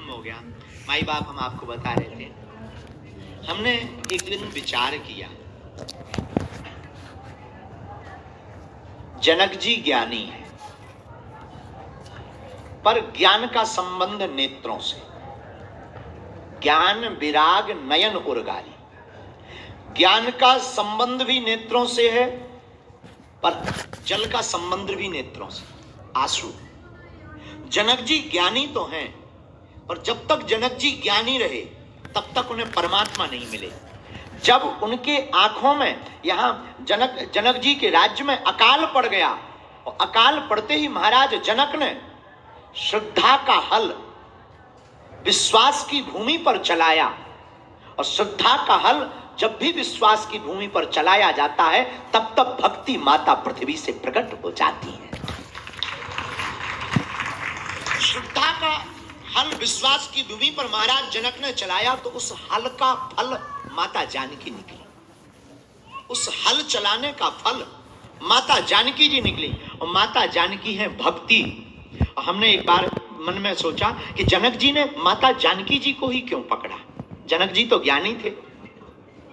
आरंभ हो गया। माई बाप हम आपको बता रहे थे, हमने एक दिन विचार किया, जनक जी ज्ञानी है, पर ज्ञान का संबंध नेत्रों से, ज्ञान विराग नयन उर्गारी, ज्ञान का संबंध भी नेत्रों से है, पर जल का संबंध भी नेत्रों से, आंसू। जनक जी ज्ञानी तो हैं, पर जब तक जनक जी ज्ञानी रहे तब तक उन्हें परमात्मा नहीं मिले। जब उनके आंखों में, यहां जनक जी के राज्य में अकाल पड़ गया, और अकाल पड़ते ही महाराज जनक ने श्रद्धा का हल विश्वास की भूमि पर चलाया, और श्रद्धा का हल जब भी विश्वास की भूमि पर चलाया जाता है तब तब भक्ति माता पृथ्वी से प्रकट हो जाती है। श्रद्धा का हल विश्वास की भूमि पर महाराज जनक ने चलाया, तो उस हल का फल माता जानकी निकली। उस हल चलाने का फल माता जानकी जी निकली, और माता जानकी है भक्ति। और हमने एक बार मन में सोचा कि जनक जी ने माता जानकी जी को ही क्यों पकड़ा। जनक जी तो ज्ञानी थे,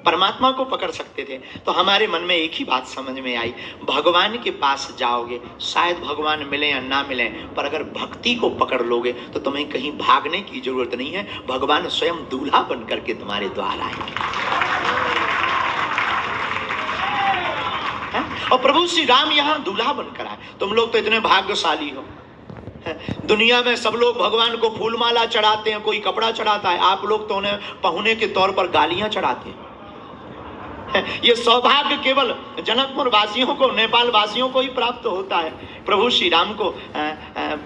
परमात्मा को पकड़ सकते थे। तो हमारे मन में एक ही बात समझ में आई, भगवान के पास जाओगे, शायद भगवान मिले या ना मिले, पर अगर भक्ति को पकड़ लोगे तो तुम्हें कहीं भागने की जरूरत नहीं है, भगवान स्वयं दूल्हा बन करके तुम्हारे द्वार आएंगे। और प्रभु श्री राम यहाँ दूल्हा बनकर आए। तुम लोग तो इतने भाग्यशाली हो, दुनिया में सब लोग भगवान को फूलमाला चढ़ाते हैं, कोई कपड़ा चढ़ाता है, आप लोग तो उन्हें पहुने के तौर पर गालियां चढ़ाते हैं। ये सौभाग्य केवल जनकपुर वासियों को, नेपाल वासियों को ही प्राप्त होता है, प्रभु श्री राम को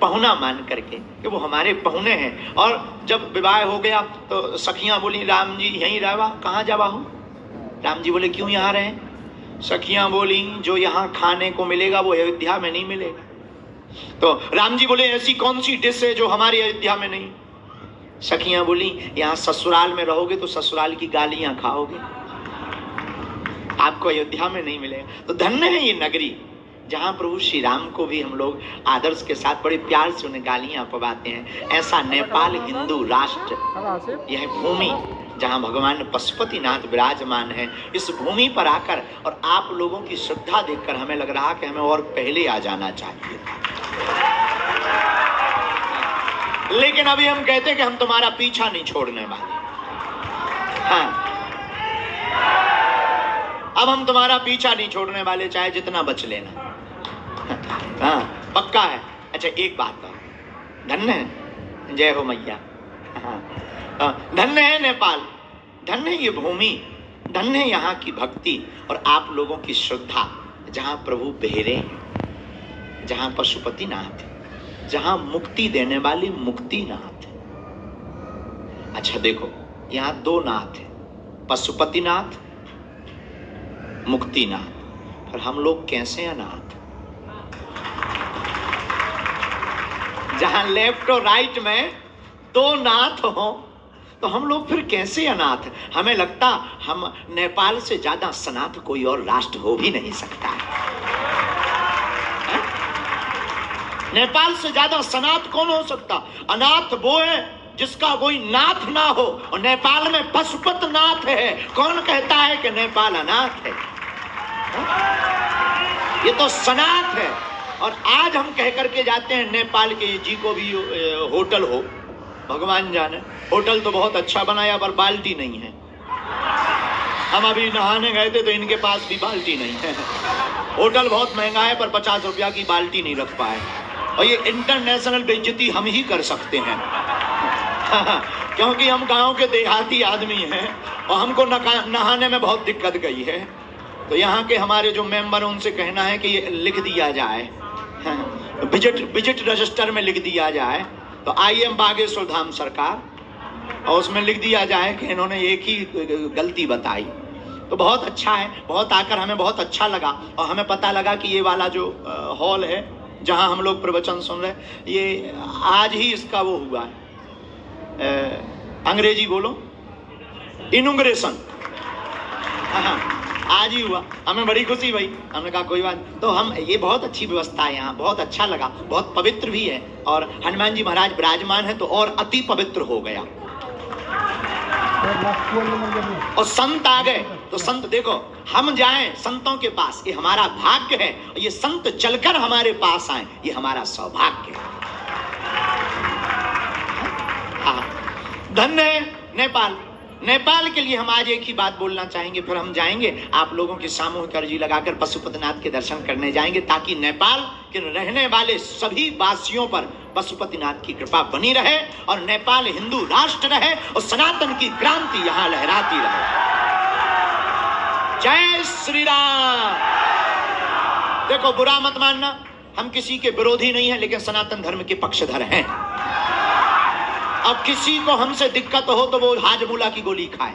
पहुना मान करके कि वो हमारे पहुने हैं। और जब विवाह हो गया तो सखियां बोली, राम जी यहीं रहवा, कहाँ जावा हो? राम जी बोले, क्यों यहाँ रहे? सखियां बोली, जो यहाँ खाने को मिलेगा वो अयोध्या में नहीं मिलेगा। तो राम जी बोले, ऐसी कौन सी डिश है जो हमारी अयोध्या में नहीं? सखियां बोली, यहाँ ससुराल में रहोगे तो ससुराल की गालियां खाओगे, आपको अयोध्या में नहीं मिलेगा। तो धन्य है ये नगरी जहां प्रभु श्री राम को भी हम लोग आदर्श के साथ बड़े प्यार से उन्हें गालियां पवाते हैं। ऐसा नेपाल हिंदू राष्ट्र, यह भूमि जहां भगवान पशुपतिनाथ विराजमान है, इस भूमि पर आकर और आप लोगों की श्रद्धा देखकर हमें लग रहा कि हमें और पहले आ जाना चाहिए था। लेकिन अभी हम कहते हैं कि हम तुम्हारा पीछा नहीं छोड़ने वाले। हाँ, अब हम तुम्हारा पीछा नहीं छोड़ने वाले, चाहे जितना बच लेना। हाँ, पक्का है। अच्छा एक बात तो, धन्य है, जय हो मैया। धन्य है नेपाल, धन्य है ये भूमि, धन्य है यहाँ की भक्ति और आप लोगों की श्रद्धा, जहाँ प्रभु बहरे हैं, जहाँ पशुपतिनाथ है, जहाँ मुक्ति देने वाले मुक्तिनाथ है। अच्छा देखो, यहाँ दो नाथ है, पशुपतिनाथ, मुक्तिनाथ, पर हम लोग कैसे अनाथ? जहां लेफ्ट और राइट में दो नाथ हो तो हम लोग फिर कैसे अनाथ? हमें लगता हम नेपाल से ज्यादा सनाथ कोई और राष्ट्र हो भी नहीं सकता है? नेपाल से ज्यादा सनाथ कौन हो सकता? अनाथ वो है जिसका कोई नाथ ना हो, और नेपाल में पशुपत नाथ है। कौन कहता है कि नेपाल अनाथ है? ये तो सनाथ है। और आज हम कह करके जाते हैं नेपाल के जी को भी होटल हो, भगवान जाने, होटल तो बहुत अच्छा बनाया पर बाल्टी नहीं है। हम अभी नहाने गए थे तो इनके पास भी बाल्टी नहीं है। होटल बहुत महंगा है पर 50 रुपया की बाल्टी नहीं रख पाए, और ये इंटरनेशनल बेइज्जती हम ही कर सकते हैं। क्योंकि हम गांव के देहाती आदमी हैं और हमको नहाने में बहुत दिक्कत गई है। तो यहाँ के हमारे जो मेंबर उनसे कहना है कि ये लिख दिया जाए, विजिट रजिस्टर में लिख दिया जाए, तो IM बागेश्वर धाम सरकार, और उसमें लिख दिया जाए कि इन्होंने एक ही गलती बताई। तो बहुत अच्छा है, बहुत आकर हमें बहुत अच्छा लगा। और हमें पता लगा कि ये वाला जो हॉल है जहाँ हम लोग प्रवचन सुन रहे, ये आज ही इसका वो हुआ है, अंग्रेजी बोलो, इनॉग्रेशन। हाँ, आज ही हुआ, हमें बड़ी खुशी भाई। हमने कहा कोई बात, तो हम ये बहुत अच्छी व्यवस्था है यहाँ, बहुत अच्छा लगा, बहुत पवित्र भी है, और हनुमान जी महाराज विराजमान है तो और अति पवित्र हो गया। और संत आ गए तो संत देखो, हम जाएं संतों के पास ये हमारा भाग्य है, और ये संत चलकर हमारे पास आए ये हमारा सौभाग्य है। धन्य है नेपाल। नेपाल के लिए हम आज एक ही बात बोलना चाहेंगे, फिर हम जाएंगे आप लोगों की सामूहिक अर्जी लगाकर पशुपतिनाथ के दर्शन करने जाएंगे, ताकि नेपाल के रहने वाले सभी वासियों पर पशुपतिनाथ की कृपा बनी रहे, और नेपाल हिंदू राष्ट्र रहे, और सनातन की क्रांति यहां लहराती रहे। जय श्री राम। देखो बुरा मत मानना, हम किसी के विरोधी नहीं है, लेकिन सनातन धर्म के पक्षधर हैं। अब किसी को हमसे दिक्कत हो तो वो हाजमूला की गोली खाए।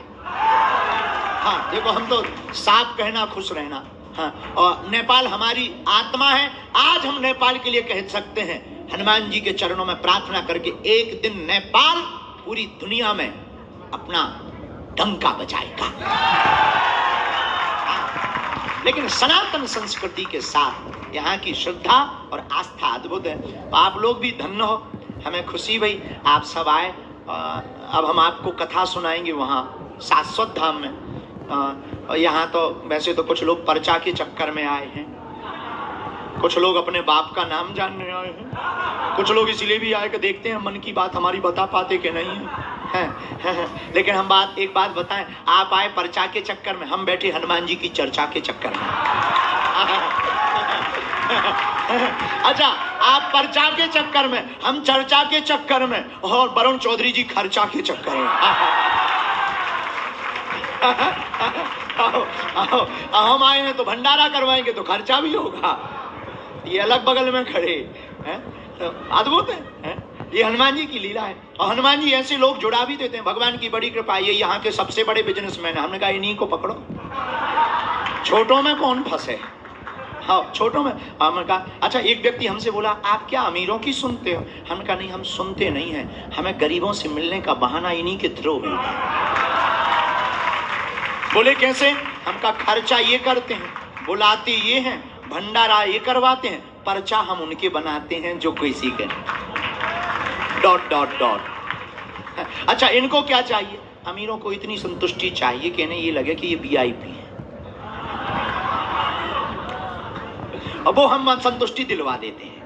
हाँ देखो, हम तो साफ कहना खुश रहना। हाँ, और नेपाल हमारी आत्मा है। आज हम नेपाल के लिए कह सकते हैं, हनुमान जी के चरणों में प्रार्थना करके एक दिन नेपाल पूरी दुनिया में अपना डंका बजाएगा। लेकिन सनातन संस्कृति के साथ यहाँ की श्रद्धा और आस्था अद्भुत है। तो आप लोग भी धन्य हो, हमें खुशी भाई आप सब आए। अब हम आपको कथा सुनाएंगे वहाँ शाश्वत धाम में। यहाँ तो वैसे तो कुछ लोग पर्चा के चक्कर में आए हैं, कुछ लोग अपने बाप का नाम जानने आए हैं, कुछ लोग इसलिए भी आए कि देखते हैं मन की बात हमारी बता पाते कि नहीं है। लेकिन हम एक बात बताएं, आप आए पर्चा के चक्कर में, हम बैठे हनुमान जी की चर्चा के चक्कर में। अच्छा, आप पर्चा के चक्कर में, हम चर्चा के चक्कर में, और वरुण चौधरी जी खर्चा के चक्कर में। हम आए हैं तो भंडारा करवाएंगे तो खर्चा भी होगा। ये अलग बगल में खड़े हैं, तो अद्भुत है। ये हनुमान जी की लीला है, और हनुमान जी ऐसे लोग जुड़ा भी देते हैं। भगवान की बड़ी कृपा। ये यहाँ के सबसे बड़े बिजनेसमैन है। हमने कहा इन्हीं को पकड़ो, छोटों में कौन फंसे। हाँ, छोटों में। हमने कहा अच्छा, एक व्यक्ति हमसे बोला आप क्या अमीरों की सुनते हो? हमने कहा नहीं, हम सुनते नहीं हैं, हमें गरीबों से मिलने का बहाना इन्हीं के थ्रू है। बोले कैसे? हम का खर्चा ये करते हैं, बुलाते ये हैं, भंडारा ये करवाते हैं, पर्चा हम उनके बनाते हैं जो किसी के। ... अच्छा, इनको क्या चाहिए? अमीरों को इतनी संतुष्टि चाहिए कि इन्हें ये लगे कि ये वीआईपी है, और वो हम संतुष्टि दिलवा देते हैं।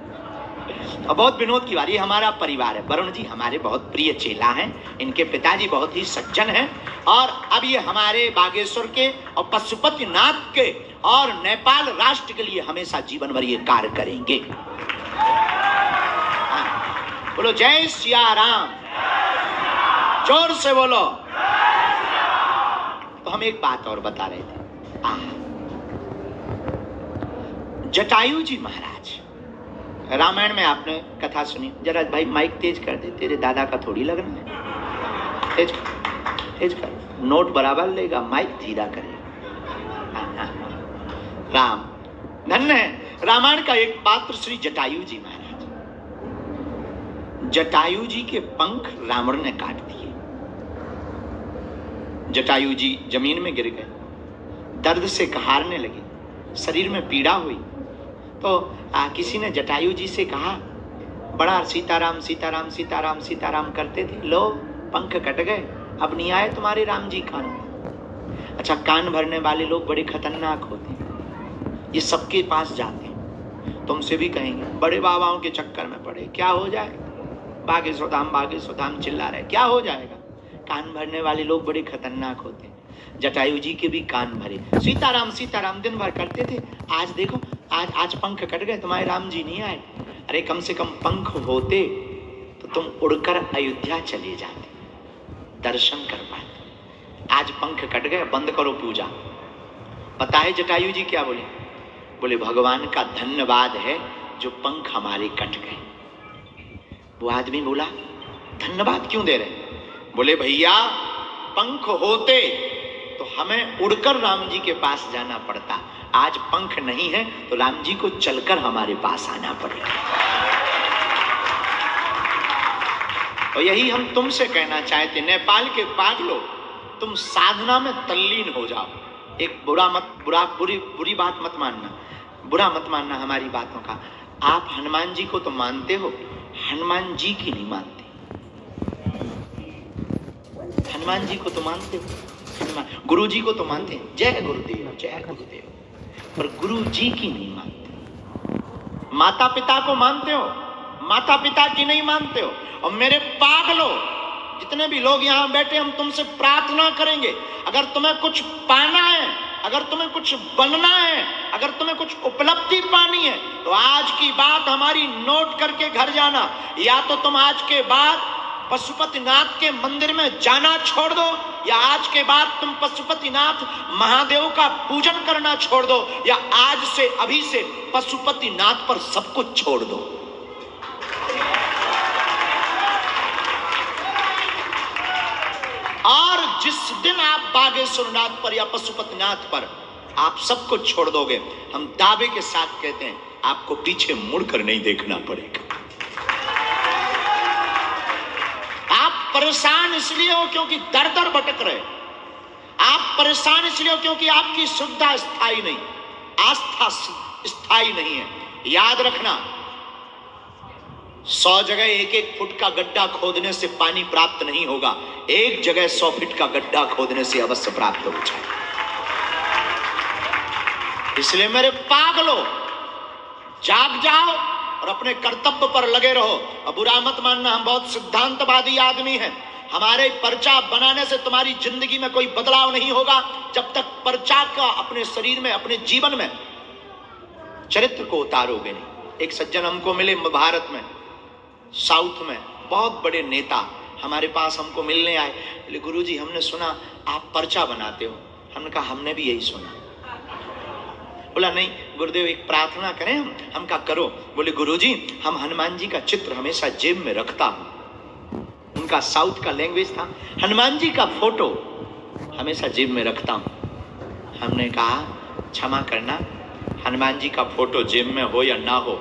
और बहुत विनोद की बात, ये हमारा परिवार है। वरुण जी हमारे बहुत प्रिय चेला हैं, इनके पिताजी बहुत ही सज्जन हैं, और अब ये हमारे बागेश्वर के और पशुपतिनाथ के और नेपाल राष्ट्र के लिए हमेशा जीवन भर ये कार्य करेंगे। बोलो जय सिया राम, जोर से बोलो। तो हम एक बात और बता रहे थे, जटायु जी महाराज, रामायण में आपने कथा सुनी। जरा भाई माइक तेज कर दे, तेरे दादा का थोड़ी लगना है। तेज कर, नोट बराबर लेगा, माइक धीरा करेगा। राम धन्य है। रामायण का एक पात्र श्री जटायु जी महाराज। जटायु जी के पंख रावण ने काट दिए। जटायु जी जमीन में गिर गए, दर्द से कहारने लगे, शरीर में पीड़ा हुई। तो किसी ने जटायु जी से कहा, बड़ा सीताराम सीताराम सीताराम सीताराम करते थे, लो पंख कट गए, अब नहीं आए तुम्हारे राम जी कान में। अच्छा, कान भरने वाले लोग बड़े खतरनाक होते हैं, ये सबके पास जाते हैं। तुमसे भी कहेंगे बड़े बाबाओं के चक्कर में पड़े, क्या हो जाएगा? बागेश्वर धाम चिल्ला रहे, क्या हो जाएगा? कान भरने वाले लोग बड़े खतरनाक होते हैं। जटायु जी के भी कान भरे, सीताराम सीताराम दिन भर करते थे। आज देखो, आज पंख कट गए, तुम्हारे राम जी नहीं आए। अरे कम से कम पंख होते तो तुम उड़कर अयोध्या चले जाते, दर्शन कर पाते। आज पंख कट गए, बंद करो पूजा। पता है जटायु जी क्या बोले? बोले भगवान का धन्यवाद है जो पंख हमारे कट गए। वो आदमी बोला धन्यवाद क्यों दे रहे? बोले भैया पंख होते तो हमें उड़कर राम जी के पास जाना पड़ता, आज पंख नहीं है तो राम जी को चलकर हमारे पास आना पड़ेगा। और यही हम तुमसे कहना चाहते, नेपाल के पागलों, तुम साधना में तल्लीन हो जाओ, एक बुरी बात मत मानना, बुरा मत मानना हमारी बातों का। आप हनुमान जी को तो मानते हो, हनुमान जी की नहीं मानते। हनुमान जी को तो मानते हो, हनुमान गुरु जी को तो मानते हैं, जय गुरुदेव जय गुरुदेव, पर गुरु जी की नहीं मानते। माता पिता को मानते हो, माता पिता की नहीं मानते हो। और मेरे पागलों, जितने भी लोग यहां बैठे, हम तुमसे प्रार्थना करेंगे, अगर तुम्हें कुछ पाना है, अगर तुम्हें कुछ बनना है, अगर तुम्हें कुछ उपलब्धि पानी है, तो आज की बात हमारी नोट करके घर जाना। या तो तुम आज के बाद पशुपतिनाथ के मंदिर में जाना छोड़ दो, या आज के बाद तुम पशुपतिनाथ महादेव का पूजन करना छोड़ दो, या आज से अभी से पशुपतिनाथ पर सब कुछ छोड़ दो। और जिस दिन आप बागेश्वरनाथ पर या पशुपतिनाथ पर आप सब कुछ छोड़ दोगे, हम दावे के साथ कहते हैं आपको पीछे मुड़कर नहीं देखना पड़ेगा। आप परेशान इसलिए हो क्योंकि दर दर भटक रहे, आप परेशान इसलिए हो क्योंकि आपकी शुद्धता स्थायी नहीं, आस्था स्थायी नहीं है। याद रखना, 100 जगह 1-1 फुट का गड्ढा खोदने से पानी प्राप्त नहीं होगा, एक जगह 100 फीट का गड्ढा खोदने से अवश्य प्राप्त हो जाए। इसलिए मेरे पागलों, जाग जाओ और अपने कर्तव्य पर लगे रहो। अब बुरा मत मानना, हम बहुत सिद्धांतवादी आदमी हैं। हमारे पर्चा बनाने से तुम्हारी जिंदगी में कोई बदलाव नहीं होगा जब तक पर्चा का अपने शरीर में, अपने जीवन में चरित्र को उतारोगे नहीं। एक सज्जन हमको मिले भारत में, साउथ में, बहुत बड़े नेता हमारे पास हमको मिलने आए। बोले गुरुजी, हमने सुना आप पर्चा बनाते हो। हमने कहा हमने भी यही सुना। बोला नहीं गुरुदेव, एक प्रार्थना करें हम कहा करो। बोले गुरुजी, हम हनुमान जी का चित्र हमेशा जेब में रखता हूं। उनका साउथ का लैंग्वेज था, हनुमान जी का फोटो हमेशा जेब में रखता हूं। हमने कहा क्षमा करना, हनुमान जी का फोटो जेब में हो या ना हो,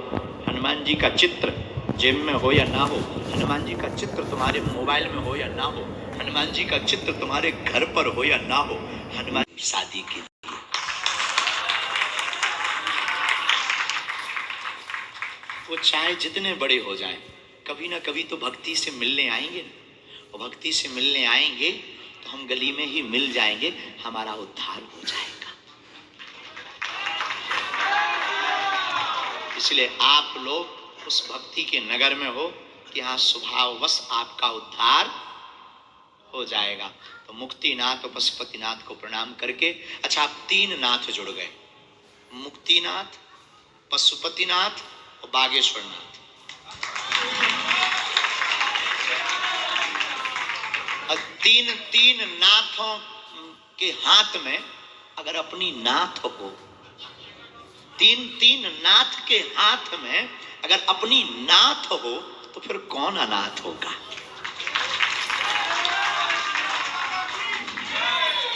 हनुमान जी का चित्र जेब में हो या ना हो, हनुमान जी का चित्र तुम्हारे मोबाइल में हो या ना हो, हनुमान जी का चित्र तुम्हारे घर पर हो या ना हो, हनुमान जी शादी की। वो चाहे जितने बड़े हो जाए, कभी ना कभी तो भक्ति से मिलने आएंगे, और भक्ति से मिलने आएंगे तो हम गली में ही मिल जाएंगे, हमारा उद्धार हो जाएगा। इसलिए आप लोग उस भक्ति के नगर में हो कि हाँ स्वभाववश आपका उद्धार हो जाएगा। तो मुक्तिनाथ और पशुपतिनाथ को प्रणाम करके, अच्छा आप 3 नाथ जुड़ गए, मुक्तिनाथ, पशुपतिनाथ और बागेश्वरनाथ। और तीन नाथों के हाथ में अगर अपनी नाथ हो, तीन नाथ के हाथ में अगर अपनी नाथ हो, तो फिर कौन अनाथ होगा।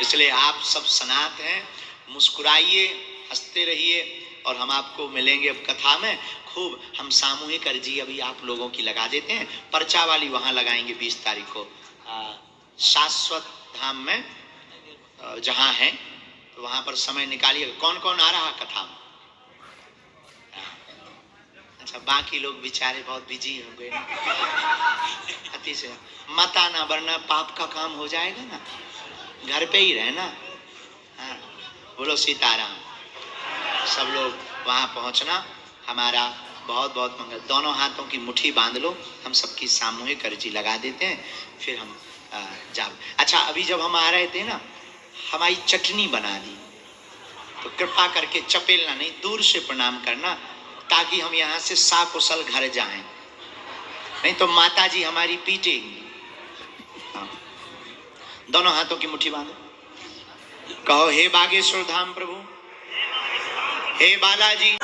इसलिए आप सब सनाथ हैं, मुस्कुराइए, हंसते रहिए, और हम आपको मिलेंगे अब कथा में खूब। हम सामूहिक अर्जी अभी आप लोगों की लगा देते हैं, पर्चा वाली वहां लगाएंगे 20 तारीख को शाश्वत धाम में जहां है, तो वहां पर समय निकालिए। कौन कौन आ रहा कथा में? अच्छा, बाकी लोग बेचारे बहुत बिजी हो गए, अति से मत आना वरना पाप का काम हो जाएगा ना, घर पे ही रहना। हाँ, बोलो सीताराम। सब लोग वहां पहुंचना, हमारा बहुत बहुत मंगल। दोनों हाथों की मुट्ठी बांध लो, हम सबकी सामूहिक अर्जी लगा देते हैं, फिर हम जाओ। अच्छा, अभी जब हम आ रहे थे ना, हमारी चटनी बना दी, तो कृपा करके चपेलना नहीं, दूर से प्रणाम करना, ताकि हम यहाँ से साकुशल घर जाएं, नहीं तो माता जी हमारी पीटेंगी। हाँ। दोनों हाथों की मुट्ठी बांधो, कहो हे बागेश्वर धाम प्रभु, हे बालाजी।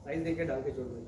प्राइस देके डाल के छोड़ दो।